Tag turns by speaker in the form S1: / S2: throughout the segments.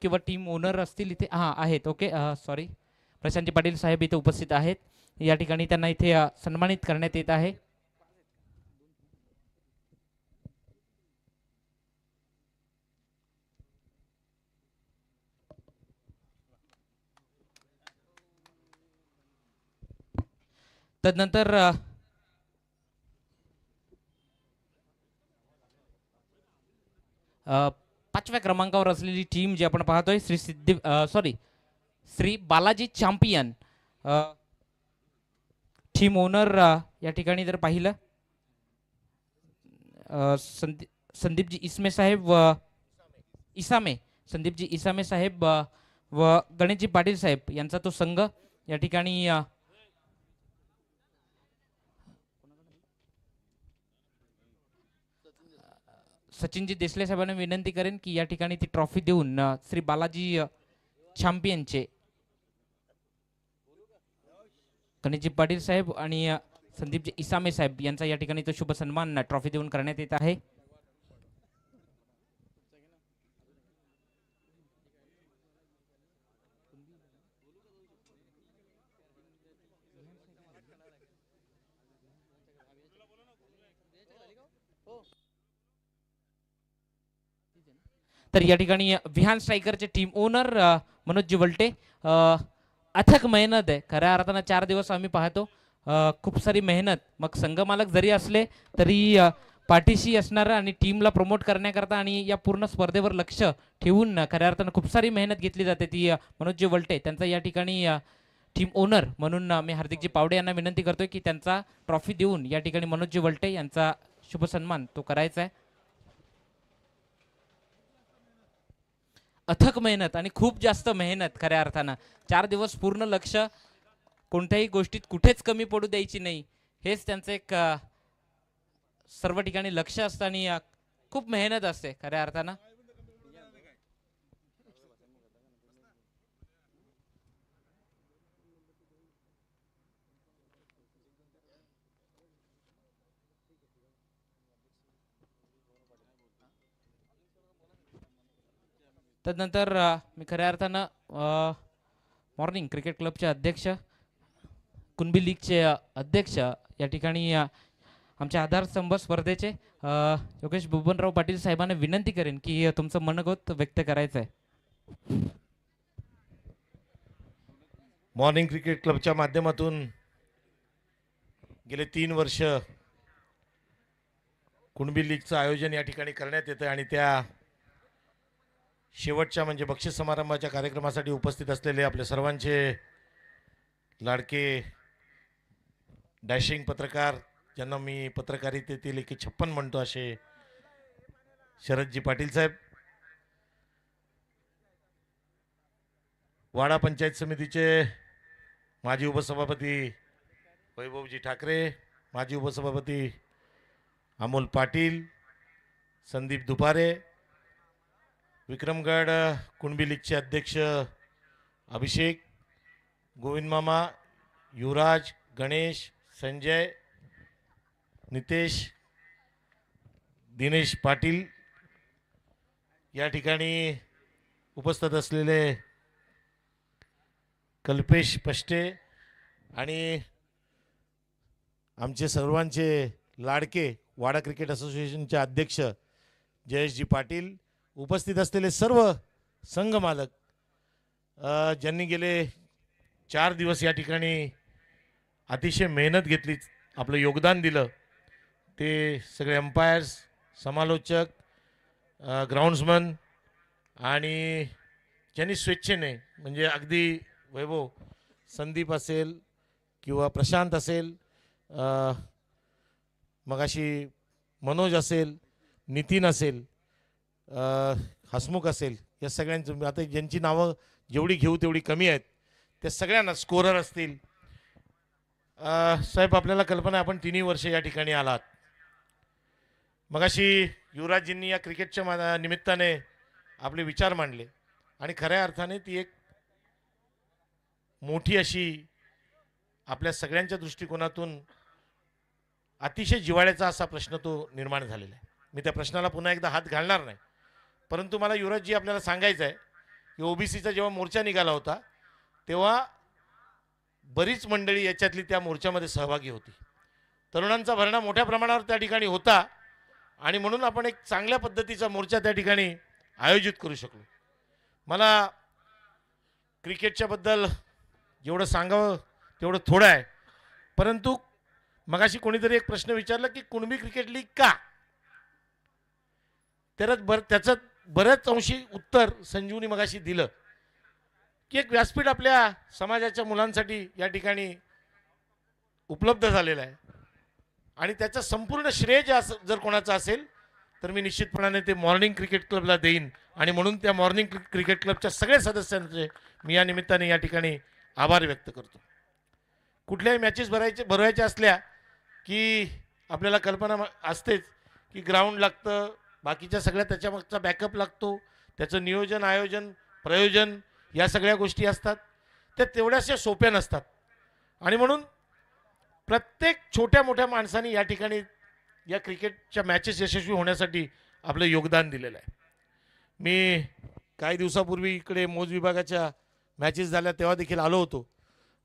S1: किंवा team owner असतील इथे, हां आहेत, ओके, सॉरी, प्रशांतजी पाटील साहेब इथे उपस्थित आहेत. या ठिकाणी त्यांना इथे सन्मानित करण्यात येत आहे. तदनंतर 5व्या क्रमांकावर असलेली टीम जी आपण पाहतोय Shri Balaji champion, team owner या ठिकाणी जर पाहिलं संदीपजी इसमे साहेब व इसामे, संदीपजी इसामे साहेब व गणेशजी पाटील साहेब यांचा तो संघ या ठिकाणी सचिनजी देसले साहेबांना विनंती करेन की या ठिकाणी ती ट्रॉफी देऊन श्री बालाजी चॅम्पियनचे गणेशजी पाटील साहेब आणि संदीपजी इसामे साहेब यांचा या ठिकाणी तो शुभ सन्मान ट्रॉफी देऊन करण्यात येत आहे. तर या ठिकाणी विहान स्ट्रायकरचे टीम ओनर मनोज वलटे, अथक मेहनत आहे खऱ्या अर्थानं. 4 दिवस आम्ही पाहतो खूप सारी मेहनत, मग संघमालक जरी असले तरी पाठीशी असणार आणि टीमला प्रमोट करण्याकरता आणि या पूर्ण स्पर्धेवर लक्ष ठेवून खऱ्या अर्थानं खूप सारी मेहनत घेतली जाते. ती मनोज वलटे त्यांचा या ठिकाणी टीम ओनर म्हणून मी हार्दिकजी पावडे यांना विनंती करतोय की त्यांचा ट्रॉफी देऊन या ठिकाणी मनोज वलटे यांचा शुभ सन्मान तो करायचा आहे. अथक मेहनत आणि खूप जास्त मेहनत खऱ्या अर्थानं. 4 दिवस पूर्ण लक्ष, कोणत्याही गोष्टीत कुठेच कमी पडू द्यायची नाही, हेच त्यांचं एक सर्व ठिकाणी लक्ष असतं आणि खूप मेहनत असते खऱ्या अर्थानं. तदनंतर मी खऱ्या अर्थानं मॉर्निंग क्रिकेट क्लबचे अध्यक्ष, कुणबी लीगचे अध्यक्ष, या ठिकाणी आमच्या आधारस्तंभ स्पर्धेचे योगेश बबनराव पाटील साहेबांना विनंती करेन की तुमचं मनोगत व्यक्त करायचं आहे.
S2: मॉर्निंग क्रिकेट क्लबच्या माध्यमातून गेले 3 वर्ष कुणबी लीगचं आयोजन या ठिकाणी करण्यात येतं आणि त्या शेवटच्या म्हणजे बक्षीस समारंभाच्या कार्यक्रमासाठी उपस्थित असलेले आपले सर्वांचे लाडके डॅशिंग पत्रकार, ज्यांना मी पत्रकारितेतील 56 म्हणतो, असे शरदजी पाटील साहेब, वाडा पंचायत समितीचे माजी उपसभापती वैभवजी ठाकरे, माजी उपसभापती अमोल पाटील, संदीप दुपारे, विक्रमगड कुणबी लीगचे अध्यक्ष अभिषेक, गोविंद मामा, युवराज, गणेश, संजय, नितेश, दिनेश पाटील, या ठिकाणी उपस्थित असलेले कल्पेश पष्टे आणि आमचे सर्वांचे लाडके वाडा क्रिकेट असोसिएशनचे अध्यक्ष जयेशजी पाटील, उपस्थित असलेले सर्व संघ मालक, ज्यांनी गेले 4 दिवस या ठिकाणी अतिशय मेहनत घेतली, आपलं योगदान दिलं, ते सगळे अंपायर्स, समालोचक, ग्राउंड्समन आणि ज्यांनी स्वेच्छेने, म्हणजे अगदी वैभव, संदीप असेल किंवा प्रशांत असेल, मगाशी मनोज असेल, नितीन असेल, हसमुख असेल, या सगळ्यांचं आता ज्यांची नावं जेवढी घेऊ तेवढी कमी आहेत, त्या सगळ्यांना, स्कोरर असतील. साहेब, आपल्याला कल्पना आहे आपण 3 वर्ष या ठिकाणी आलात. मगाशी युवराजजींनी या क्रिकेटच्या निमित्ताने आपले विचार मांडले आणि खऱ्या अर्थाने ती एक मोठी अशी आपल्या सगळ्यांच्या दृष्टिकोनातून अतिशय जिव्हाळ्याचा असा प्रश्न तो निर्माण झालेला आहे. मी त्या प्रश्नाला पुन्हा एकदा हात घालणार नाही, परंतु मला युवराजजी आपल्याला सांगायचं आहे की ओबीसीचा जेव्हा मोर्चा निघाला होता तेव्हा बरीच मंडळी याच्यातली त्या मोर्चामध्ये सहभागी होती. तरुणांचा भरणा मोठ्या प्रमाणावर त्या ठिकाणी होता आणि म्हणून आपण एक चांगल्या पद्धतीचा मोर्चा त्या ठिकाणी आयोजित करू शकलो. मला क्रिकेटच्या बद्दल जेवढं सांगावं तेवढं थोडं आहे, परंतु मगाशी कोणीतरी एक प्रश्न विचारला की कुणबी क्रिकेट लीग का, त्याचं बऱ्याच अंशी उत्तर संजीवनी मगाशी दिलं की एक व्यासपीठ आपल्या समाजाच्या मुलांसाठी या ठिकाणी उपलब्ध झालेलं आहे आणि त्याचं संपूर्ण श्रेय जर कोणाचं असेल तर मी निश्चितपणाने ते मॉर्निंग क्रिकेट क्लबला देईन आणि म्हणून त्या मॉर्निंग क्रिकेट क्लबच्या सगळ्या सदस्यांचे मी या निमित्ताने या ठिकाणी आभार व्यक्त करतो. कुठल्याही मॅचेस भरवायच्या असल्या की आपल्याला कल्पना असतेच की ग्राउंड लागतं, बाकीच्या सगळ्या त्याच्यामागचा बॅकअप लागतो, त्याचं नियोजन आयोजन प्रयोजन या सगळ्या गोष्टी असतात, त्या तेवढ्याशा सोप्या नसतात आणि म्हणून प्रत्येक छोट्या मोठ्या माणसाने या ठिकाणी या क्रिकेटच्या मॅचेस यशस्वी होण्यासाठी आपलं योगदान दिलेलं आहे. मी काही दिवसापूर्वी इकडे मोज विभागाच्या मॅचेस झाल्या तेव्हा देखील आलो होतो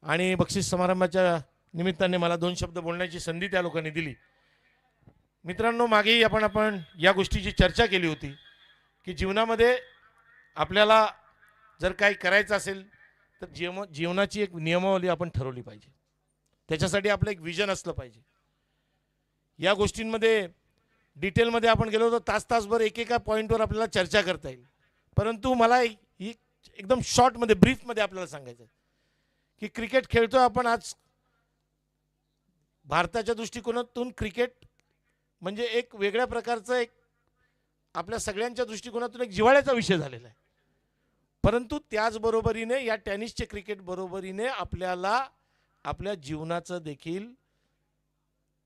S2: आणि बक्षीस समारंभाच्या निमित्ताने मला 2 शब्द बोलण्याची संधी त्या लोकांनी दिली. मित्रांनो, मागेही आपण या गोष्टीची चर्चा केली होती की जीवनामध्ये आपल्याला जर काही करायचं असेल तर जीवनाची एक नियमावली आपण ठरवली पाहिजे. त्याच्यासाठी आपलं एक विजन असलं पाहिजे. या गोष्टींमध्ये डिटेलमध्ये आपण गेलो तर तासभर एकेका पॉईंटवर आपल्याला चर्चा करता येईल, परंतु मला ही एकदम शॉर्टमध्ये ब्रीफमध्ये आपल्याला सांगायचं आहे की क्रिकेट खेळतोय आपण आज. भारताच्या दृष्टिकोनातून क्रिकेट म्हणजे एक वेगळ्या प्रकारचं एक आपल्या सगळ्यांच्या दृष्टिकोनातून एक जिव्हाळ्याचा विषय झालेला आहे, परंतु त्याचबरोबरीने या टेनिसचे क्रिकेट बरोबरीने आपल्याला आपल्या जीवनाचं देखील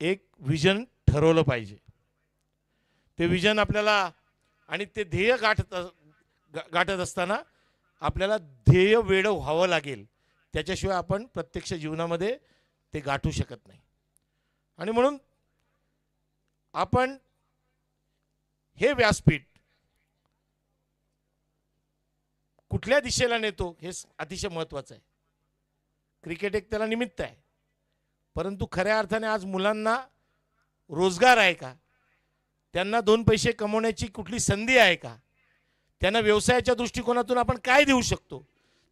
S2: एक विजन ठरवलं पाहिजे. ते विजन आपल्याला आणि ते ध्येय गाठत असताना आपल्याला ध्येय वेड व्हावं लागेल, त्याच्याशिवाय आपण प्रत्यक्ष जीवनामध्ये ते गाठू शकत नाही. आणि म्हणून आपण हे व्यासपीठ कुठल्या दिशेला नेतो हे अतिशय महत्त्वाचं आहे. क्रिकेट एक त्याला निमित्त आहे, परंतु खऱ्या अर्थाने आज मुलांना रोजगार आहे का, त्यांना 2 पैसे कमवण्याची कुठली संधी आहे का, त्यांना व्यवसायाच्या दृष्टिकोनातून आपण काय देऊ शकतो,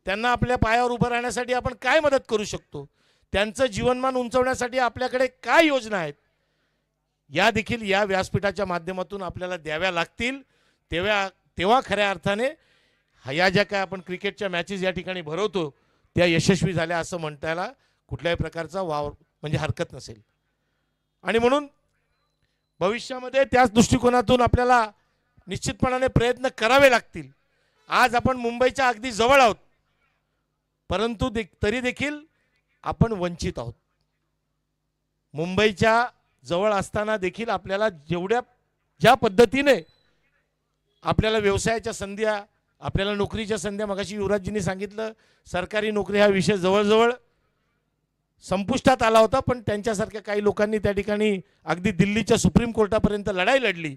S2: त्यांना आपल्या पायावर उभं राहण्यासाठी आपण काय मदत करू शकतो, त्यांचं जीवनमान उंचवण्यासाठी आपल्याकडे काय योजना आहेत, या देखील या व्यासपीठाच्या माध्यमातून आपल्याला द्याव्या लागतील. तेव्हा खऱ्या अर्थाने ह्या ज्या काय आपण क्रिकेटच्या मॅचेस या ठिकाणी भरवतो त्या यशस्वी झाल्या असं म्हणतायला कुठल्याही प्रकारचा वाव म्हणजे हरकत नसेल. आणि म्हणून भविष्यामध्ये त्याच दृष्टिकोनातून आपल्याला निश्चितपणाने प्रयत्न करावे लागतील. आज आपण मुंबईच्या अगदी जवळ आहोत, परंतु तरी देखील आपण वंचित आहोत. मुंबईच्या जवळ असताना देखील आपल्याला ज्या पद्धतीने आपल्याला व्यवसायाच्या संधी, आपल्याला नोकरीच्या संधी, मगाशी युवराजजींनी सांगितलं सरकारी नोकरी हा विषय जवळजवळ संपुष्टात आला होता, पण त्यांच्यासारख्या काही लोकांनी त्या ठिकाणी अगदी दिल्लीच्या सुप्रीम कोर्टापर्यंत लढाई लढली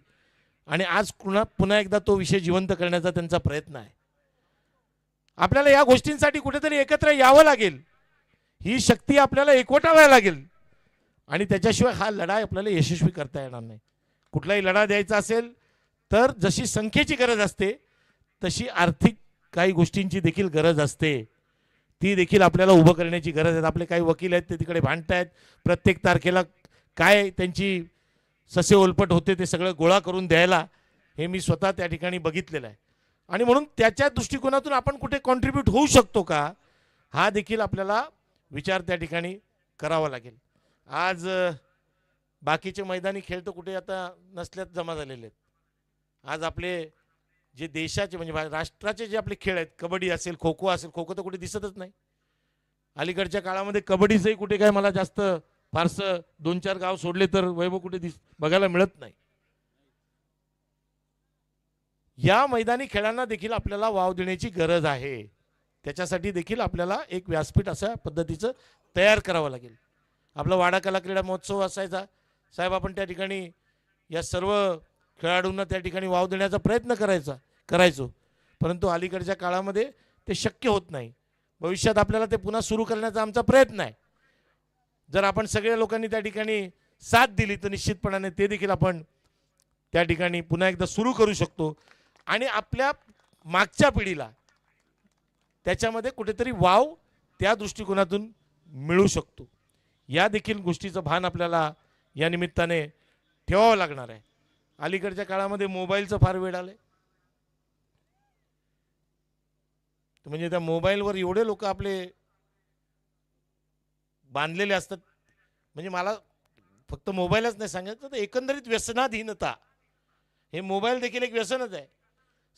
S2: आणि आज पुन्हा एकदा तो विषय जिवंत करण्याचा त्यांचा प्रयत्न आहे. आपल्याला या गोष्टींसाठी कुठेतरी एकत्र यावं लागेल, ही शक्ती आपल्याला एकवटावायला लागेल आणि त्याच्याशिवाय हा लढा आपल्याला यशस्वी करता येणार नाही. कुठलाही लढा द्यायचा असेल तर जशी संख्येची गरज असते तशी आर्थिक काही गोष्टींची देखील गरज असते, ती देखील आपल्याला उभं करण्याची गरज आहे. आपले काही वकील आहेत ते तिकडे भांडतायत, प्रत्येक तारखेला काय त्यांची ससे ओलपट होते ते सगळं गोळा करून द्यायला, हे मी स्वतः त्या ठिकाणी बघितलेलं आहे. आणि म्हणून त्याच्या दृष्टिकोनातून आपण कुठे कॉन्ट्रीब्यूट होऊ शकतो का, हा देखील आपल्याला विचार त्या ठिकाणी करावा लागेल. आज बाकीचे मैदानी खेळ तर कुठे आता नसल्यात जमा झालेले आहेत. आज आपले जे देशाचे म्हणजे राष्ट्राचे जे आपले खेळ आहेत, कबड्डी असेल, खो खो असेल, खो खो तर कुठे दिसतच नाही. अलीकडच्या काळामध्ये कबड्डीचंही कुठे काय मला जास्त फारसं 2-4 गाव सोडले तर वैभव कुठे बघायला मिळत नाही. या मैदानी खेळांना देखील आपल्याला वाव देण्याची गरज आहे. त्याच्यासाठी देखील आपल्याला एक व्यासपीठ अशा पद्धतीचं तयार करावं लागेल. आपला वाडा कला क्रीडा महोत्सव असायचा साहेब, आपण त्या ठिकाणी या सर्व खेळाडूंना त्या ठिकाणी वाव देण्याचा प्रयत्न करायचो, परंतु अलीकडच्या काळामध्ये ते शक्य होत नाही. भविष्यात आपल्याला ते पुन्हा सुरू करण्याचा आमचा प्रयत्न आहे. जर आपण सगळ्या लोकांनी त्या ठिकाणी साथ दिली तर निश्चितपणाने ते देखील आपण त्या ठिकाणी पुन्हा एकदा सुरू करू शकतो आणि आपल्या मागच्या पिढीला त्याच्यामध्ये कुठेतरी वाव त्या दृष्टिकोनातून मिळू शकतो. या देखील गोष्टीचं भान आपल्याला या निमित्ताने ठेवावं लागणार आहे. अलीकडच्या काळामध्ये मोबाईलचं फार वेळ आलंय. म्हणजे त्या मोबाईलवर एवढे लोक आपले बांधलेले असतात. म्हणजे मला फक्त मोबाईलच नाही सांगायचं तर एकंदरीत व्यसनाधीनता हे मोबाईल देखील एक व्यसनच आहे.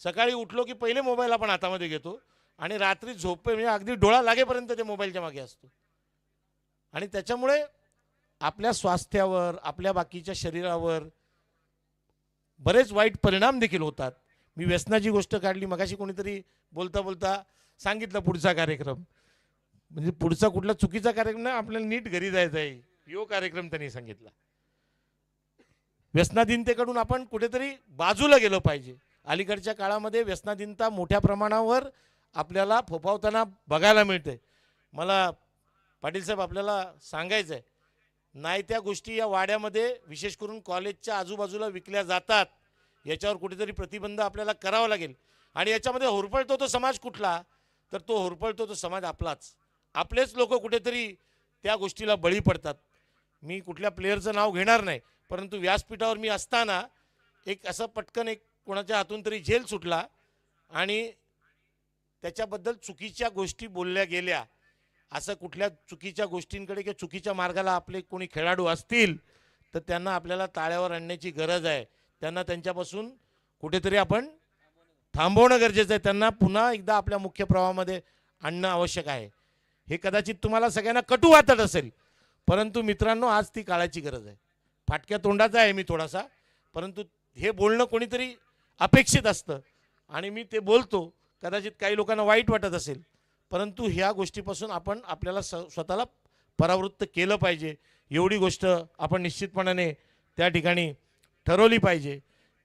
S2: सकाळी उठलो की पहिले मोबाईल आपण हातामध्ये घेतो आणि रात्री झोपे म्हणजे अगदी डोळा लागेपर्यंत ते मोबाईलच्या मागे असतो. आणि त्याच्यामुळे आपल्या स्वास्थ्यावर आपल्या बाकीच्या शरीरावर बरेच वाईट परिणाम देखील होतात. मी व्यसनाची गोष्ट काढली मगाशी, कोणीतरी बोलता बोलता सांगितलं पुढचा कार्यक्रम, म्हणजे पुढचा कुठला चुकीचा कार्यक्रम नाही, आपल्याला नीट घरी जायचं आहे, यो कार्यक्रम त्यांनी सांगितला. व्यसनाधीनतेकडून आपण कुठेतरी बाजूला गेलो पाहिजे. अलीकडच्या काळामध्ये व्यसनाधीनता मोठ्या प्रमाणावर आपल्याला फोफावताना बघायला मिळते. मला पाटील साहेब आपल्याला सांगायचं आहे, नाही त्या गोष्टी या वाड्यामध्ये विशेष करून कॉलेजच्या आजूबाजूला विकल्या जातात. याच्यावर कुठेतरी प्रतिबंध आपल्याला करावा लागेल. आणि याच्यामध्ये होरपळतो तो समाज कुठला, तर तो होरपळतो तो समाज आपलाच. आपलेच लोक कुठेतरी त्या गोष्टीला बळी पडतात. मी कुठल्या प्लेयरचं नाव घेणार नाही, परंतु व्यासपीठावर मी असताना एक असं पटकन एक कोणाच्या हातून तरी झेल सुटला आणि त्याच्याबद्दल चुकीच्या गोष्टी बोलल्या गेल्या. असं कुठल्या चुकीच्या गोष्टींकडे किंवा चुकीच्या मार्गाला आपले कोणी खेळाडू असतील तर त्यांना आपल्याला ताळ्यावर आणण्याची गरज आहे. त्यांना त्यांच्यापासून कुठेतरी आपण थांबवणं गरजेचं आहे. त्यांना पुन्हा एकदा आपल्या मुख्य प्रवाहामध्ये आणणं आवश्यक आहे. हे कदाचित तुम्हाला सगळ्यांना कटू वाटत असेल, परंतु मित्रांनो आज ती काळाची गरज आहे. फाटक्या तोंडाचा आहे मी थोडासा, परंतु हे बोलणं कोणीतरी अपेक्षित असतं आणि मी ते बोलतो. कदाचित काही लोकांना वाईट वाटत असेल, परंतु ह्या गोष्टीपासून आपण आपल्याला स्वतःला परावृत्त केलं पाहिजे. एवढी गोष्ट आपण निश्चितपणाने त्या ठिकाणी ठरवली पाहिजे.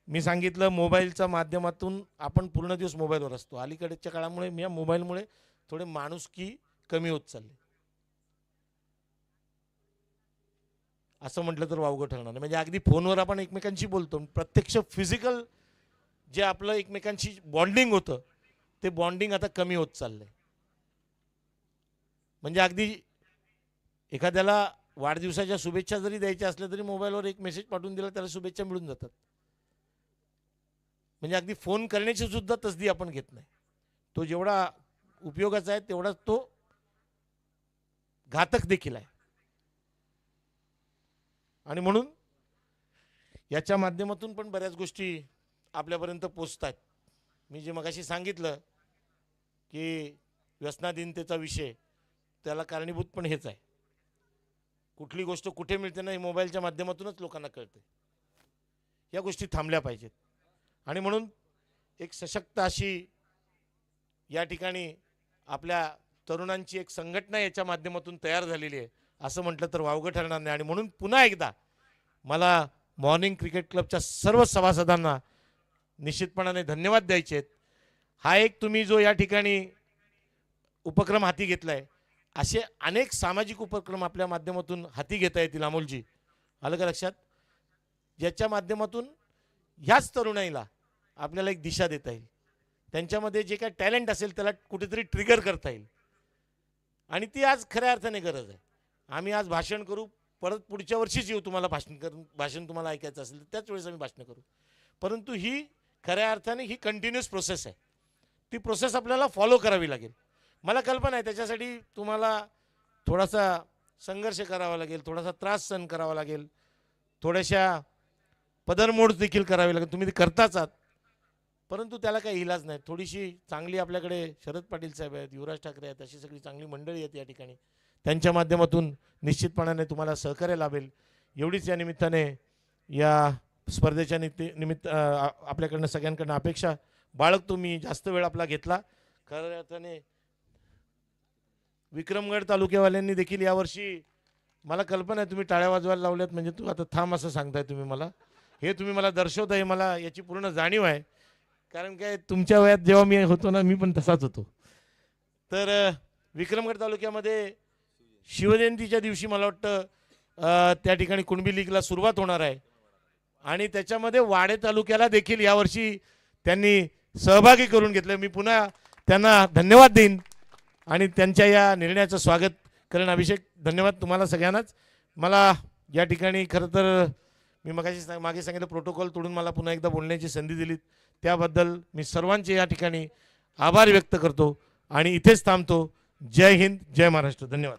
S2: मी सांगितलं मोबाईलच्या माध्यमातून आपण पूर्ण दिवस मोबाईलवर असतो. अलीकडच्या काळामुळे या मोबाईलमुळे थोडे माणुसकी कमी होत चालले असं म्हटलं तर वावगं ठरणार नाही. म्हणजे अगदी फोनवर आपण एकमेकांशी बोलतो, प्रत्यक्ष फिजिकल जे आपलं एकमेकांशी बॉन्डिंग होतं ते बॉन्डिंग आता कमी होत चाललंय. म्हणजे अगदी एखाद्याला वाढदिवसाच्या शुभेच्छा जरी द्यायच्या असल्या तरी मोबाईलवर एक मेसेज पाठवून दिला त्याला शुभेच्छा मिळून जातात. म्हणजे अगदी फोन करण्याची सुद्धा तसदी आपण घेत नाही. तो जेवढा उपयोगाचा आहे तेवढाच तो घातक देखील आहे. आणि म्हणून याच्या माध्यमातून पण बऱ्याच गोष्टी आपल्यापर्यंत पोचतात. मी जे मगाशी सांगितलं की व्यसनाधीनतेचा विषय, त्याला कारणीभूत पण हेच आहे. कुठली गोष्ट कुठे मिळते ना हे मोबाईलच्या माध्यमातूनच लोकांना कळते. या गोष्टी थांबल्या पाहिजेत. आणि म्हणून एक सशक्त अशी या ठिकाणी आपल्या तरुणांची एक संघटना याच्या माध्यमातून तयार झालेली आहे असं म्हटलं तर वावगं ठरणार नाही. आणि म्हणून पुन्हा एकदा मला मॉर्निंग क्रिकेट क्लबच्या सर्व सभासदांना निश्चितपणाने धन्यवाद द्यायचे आहेत. हा एक तुम्ही जो या ठिकाणी उपक्रम हाती घेतला आहे, असे अनेक सामाजिक उपक्रम आपल्या माध्यमातून हाती घेता येतील अमोलजी, आलं का लक्षात, ज्याच्या माध्यमातून ह्याच तरुणाईला आपल्याला एक दिशा देता येईल. त्यांच्यामध्ये जे काही टॅलेंट असेल त्याला कुठेतरी ट्रिगर करता येईल. आणि ती आज खऱ्या अर्थाने गरज आहे. आम्ही आज भाषण करू, परत पुढच्या वर्षीच येऊ तुम्हाला भाषण तुम्हाला ऐकायचं असेल तर त्याच वेळेस आम्ही भाषण करू. परंतु ही खऱ्या अर्थाने ही कंटिन्युअस प्रोसेस आहे. ती प्रोसेस आपल्याला फॉलो करावी लागेल. मला कल्पना आहे त्याच्यासाठी तुम्हाला थोडासा संघर्ष करावा लागेल, थोडासा त्रास सहन करावा लागेल, थोड्याशा पदरमोड देखील करावी लागेल. तुम्ही ते करताच आहात, परंतु त्याला काही इलाज नाही. थोडीशी चांगली आपल्याकडे शरद पाटील साहेब आहेत, युवराज ठाकरे आहेत, अशी सगळी चांगली मंडळी आहेत या ठिकाणी. त्यांच्या माध्यमातून निश्चितपणाने तुम्हाला सहकार्य लाभेल. एवढीच या निमित्ताने या स्पर्धेच्या निमित्त आपल्याकडनं सगळ्यांकडनं अपेक्षा बाळगतो. मी जास्त वेळ आपला घेतला. खऱ्या अर्थाने विक्रमगड तालुक्यावाल्यांनी देखील यावर्षी मला कल्पना आहे तुम्ही टाळ्या वाजवायला लावल्यात, म्हणजे तू आता थांब असं सांगताय तुम्ही मला, हे तुम्ही मला दर्शवताय, मला याची पूर्ण जाणीव आहे. कारण काय तुमच्या वयात जेव्हा मी होतो ना मी पण तसाच होतो. तर विक्रमगड तालुक्यामध्ये शिवजयंतीच्या दिवशी मला वाटतं त्या ठिकाणी कुणबी लीगला सुरुवात होणार आहे आणि त्याच्यामध्ये वाडे तालुक्याला देखील यावर्षी त्यांनी सहभागी करून घेतलं. मी पुन्हा त्यांना धन्यवाद देईन आणि त्यांच्या या निर्णयाचं स्वागत करेन. अभिषेक, धन्यवाद तुम्हाला सगळ्यांनाच. मला या ठिकाणी खरं तर मी मागे सांगितलं प्रोटोकॉल तोडून मला पुन्हा एकदा बोलण्याची संधी दिली त्याबद्दल मी सर्वांचे या ठिकाणी आभार व्यक्त करतो आणि इथेच थांबतो. जय हिंद, जय महाराष्ट्र. धन्यवाद.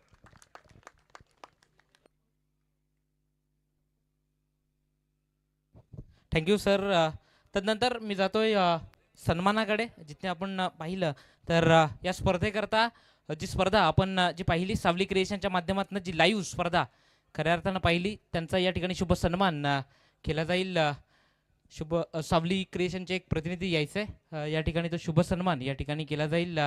S1: Thank you sir. तदनंतर मी जातोय सन्मानाकडे. जिथे आपण पाहिलं तर या स्पर्धेकरता जी स्पर्धा आपण जी पाहिली सावली क्रिएशनच्या माध्यमातून जी लाईव्ह स्पर्धा खऱ्या अर्थानं पाहिली त्यांचा या ठिकाणी शुभ सन्मान केला जाईल. शुभ सावली क्रिएशनचे एक प्रतिनिधी यायचं आहे या ठिकाणी तो शुभ सन्मान या ठिकाणी केला जाईल.